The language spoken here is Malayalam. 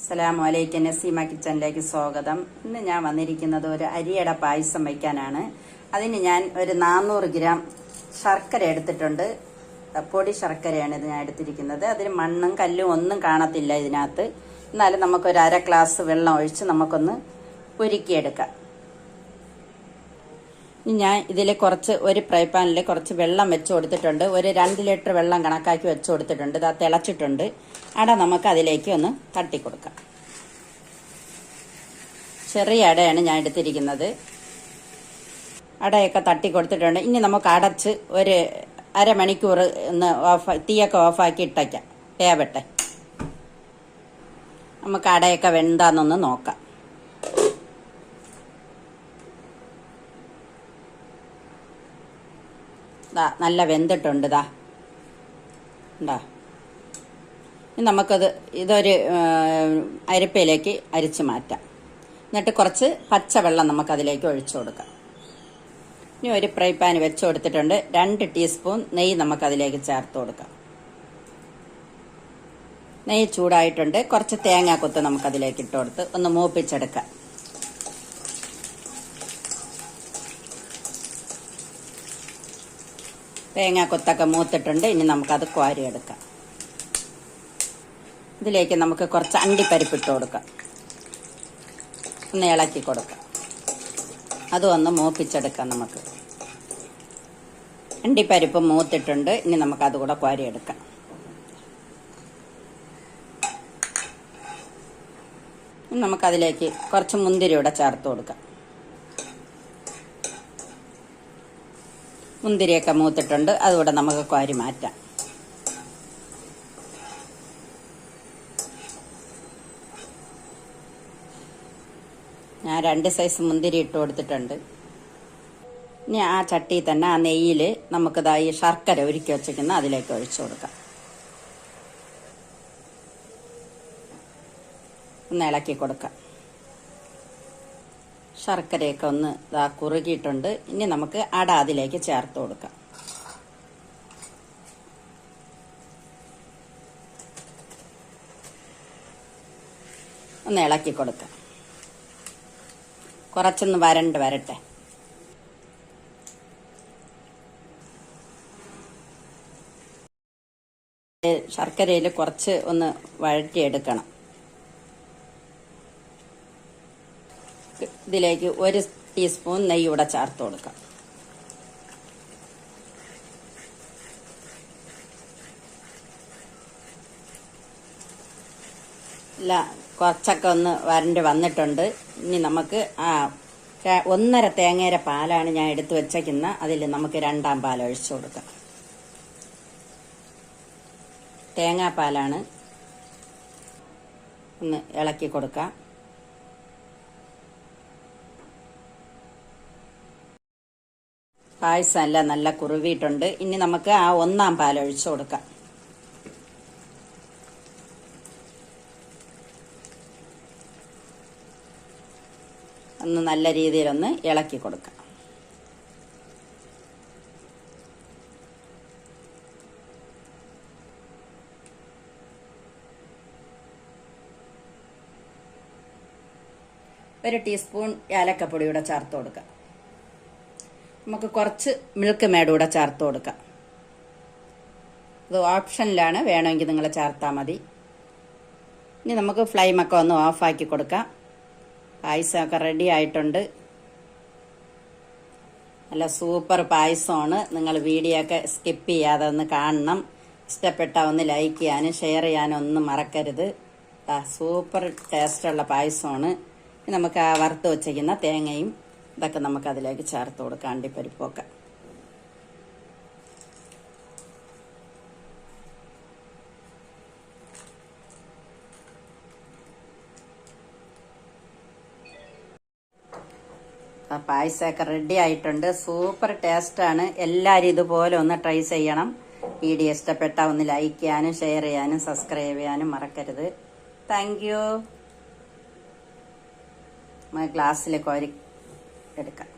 അസ്സലാമലൈക്കും. നസീമ കിച്ചണിലേക്ക് സ്വാഗതം. ഇന്ന് ഞാൻ വന്നിരിക്കുന്നത് ഒരു അരിയട പായസം വയ്ക്കാനാണ്. അതിന് ഞാൻ ഒരു 400 ഗ്രാം ശർക്കര എടുത്തിട്ടുണ്ട്. പൊടി ശർക്കരയാണ് ഇത് ഞാൻ എടുത്തിരിക്കുന്നത്. അതിന് മണ്ണും കല്ലും ഒന്നും കാണത്തില്ല ഇതിനകത്ത്. എന്നാലും നമുക്കൊരു 1/2 ഗ്ലാസ് വെള്ളം ഒഴിച്ച് നമുക്കൊന്ന് ഉരുക്കിയെടുക്കാം. ഞാൻ ഇതിൽ ഒരു ഫ്രൈ പാനിൽ കുറച്ച് വെള്ളം വെച്ച് കൊടുത്തിട്ടുണ്ട്. ഒരു 2 ലിറ്റർ വെള്ളം കണക്കാക്കി വെച്ച് കൊടുത്തിട്ടുണ്ട്. ഇത് തിളച്ചിട്ടുണ്ട്. അട നമുക്ക് അതിലേക്ക് ഒന്ന് തട്ടിക്കൊടുക്കാം. ചെറിയ അടയാണ് ഞാൻ എടുത്തിരിക്കുന്നത്. അടയൊക്കെ തട്ടി കൊടുത്തിട്ടുണ്ട്. ഇനി നമുക്ക് അടച്ച് ഒരു അരമണിക്കൂർ ഒന്ന് തീയൊക്കെ ഓഫാക്കി ഇട്ടേക്കാം. വേവട്ടെ. നമുക്ക് അടയൊക്കെ വെന്താന്നൊന്ന് നോക്കാം. നല്ല വെന്തിട്ടുണ്ട്. ഉണ്ടാ. ഇനി നമുക്കത് ഇതൊരു അരിപ്പയിലേക്ക് അരിച്ച് മാറ്റാം. എന്നിട്ട് കുറച്ച് പച്ചവെള്ളം നമുക്കതിലേക്ക് ഒഴിച്ചു കൊടുക്കാം. ഇനി ഒരു ഫ്രൈ പാൻ വെച്ച് കൊടുത്തിട്ടുണ്ട്. 2 ടീസ്പൂൺ നെയ്യ് നമുക്കതിലേക്ക് ചേർത്ത് കൊടുക്കാം. നെയ്യ് ചൂടായിട്ടുണ്ട്. കുറച്ച് തേങ്ങാക്കൊത്ത് നമുക്കതിലേക്ക് ഇട്ട് കൊടുത്ത് ഒന്ന് മൂപ്പിച്ചെടുക്കാം. തേങ്ങാക്കൊത്തൊക്കെ മൂത്തിട്ടുണ്ട്. ഇനി നമുക്കത് കോരിയെടുക്കാം. ഇതിലേക്ക് നമുക്ക് കുറച്ച് അണ്ടിപ്പരിപ്പിട്ട് കൊടുക്കാം. ഒന്ന് ഇളക്കി കൊടുക്കാം. അതും ഒന്ന് മൂപ്പിച്ചെടുക്കാം. നമുക്ക് അണ്ടിപ്പരിപ്പ് മൂത്തിട്ടുണ്ട്. ഇനി നമുക്കത് കൂടെ കോരിയെടുക്കാം. നമുക്കതിലേക്ക് കുറച്ച് മുന്തിരി കൂടെ ചേർത്ത് കൊടുക്കാം. മുന്തിരിയൊക്കെ മൂത്തിട്ടുണ്ട്. അതുകൂടെ നമുക്ക് കോരി മാറ്റാം. ഞാൻ 2 സൈസ് മുന്തിരി ഇട്ട് കൊടുത്തിട്ടുണ്ട്. ഇനി ആ ചട്ടിയിൽ തന്നെ ആ നെയ്യിൽ നമുക്കിതാ ഈ ശർക്കര ഉരുക്കി വെച്ചിരിക്കുന്ന അതിലേക്ക് ഒഴിച്ചു കൊടുക്കാം. ഒന്ന് ഇളക്കി കൊടുക്കാം. ശർക്കരയൊക്കെ ഒന്ന് കുറുകിയിട്ടുണ്ട്. ഇനി നമുക്ക് അട അതിലേക്ക് ചേർത്ത് കൊടുക്കാം. ഒന്ന് ഇളക്കി കൊടുക്കാം. കുറച്ചൊന്ന് വരട്ടെ. ശർക്കരയിൽ കുറച്ച് ഒന്ന് വഴറ്റിയെടുക്കണം. ഇതിലേക്ക് 1 ടീസ്പൂൺ നെയ്യ് കൂടെ ചേർത്ത് കൊടുക്കാം. കുറച്ചൊക്കെ ഒന്ന് വന്നിട്ടുണ്ട്. ഇനി നമുക്ക് 1.5 തേങ്ങയുടെ പാലാണ് ഞാൻ എടുത്തു വെച്ചേക്കുന്ന. അതിൽ നമുക്ക് 2ാം പാൽ ഒഴിച്ചു കൊടുക്കാം. തേങ്ങാപ്പാലാണ്. ഒന്ന് ഇളക്കി കൊടുക്കാം. പായസം എല്ലാം നല്ല കുറുവിയിട്ടുണ്ട്. ഇനി നമുക്ക് 1ാം പാൽ ഒഴിച്ചു കൊടുക്കാം. ഒന്ന് നല്ല രീതിയിലൊന്ന് ഇളക്കി കൊടുക്കാം. ഒരു ടീസ്പൂൺ ഏലക്കപ്പൊടി കൂടെ ചേർത്ത് കൊടുക്കാം. നമുക്ക് കുറച്ച് മിൽക്ക് മേഡ് കൂടെ ചേർത്ത് കൊടുക്കാം. ഇത് ഓപ്ഷനിലാണ്, വേണമെങ്കിൽ നിങ്ങൾ ചേർത്താൽ മതി. ഇനി നമുക്ക് ഫ്ലെയിമൊക്കെ ഒന്ന് ഓഫാക്കി കൊടുക്കാം. പായസമൊക്കെ റെഡി ആയിട്ടുണ്ട്. നല്ല സൂപ്പർ പായസമാണ്. നിങ്ങൾ വീഡിയോ ഒക്കെ സ്കിപ്പ് ചെയ്യാതെ ഒന്ന് കാണണം. ഇഷ്ടപ്പെട്ടാൽ ഒന്ന് ലൈക്ക് ചെയ്യാനും ഷെയർ ചെയ്യാനും ഒന്നും മറക്കരുത്. സൂപ്പർ ടേസ്റ്റുള്ള പായസമാണ്. നമുക്ക് ആ വറുത്ത് വച്ചിരിക്കുന്ന തേങ്ങയും ഇതൊക്കെ നമുക്ക് അതിലേക്ക് ചേർത്ത് കൊടുക്കാം. അണ്ടിപ്പരിപ്പൊക്കെ പായസമൊക്കെ റെഡി ആയിട്ടുണ്ട്. സൂപ്പർ ടേസ്റ്റാണ്. എല്ലാവരും ഇതുപോലെ ഒന്ന് ട്രൈ ചെയ്യണം. വീഡിയോ ഇഷ്ടപ്പെട്ടാൽ ഒന്ന് ലൈക്ക് ചെയ്യാനും ഷെയർ ചെയ്യാനും സബ്സ്ക്രൈബ് ചെയ്യാനും മറക്കരുത്. Thank you. ഗ്ലാസ്സിൽ കോരി എടുക്കാം.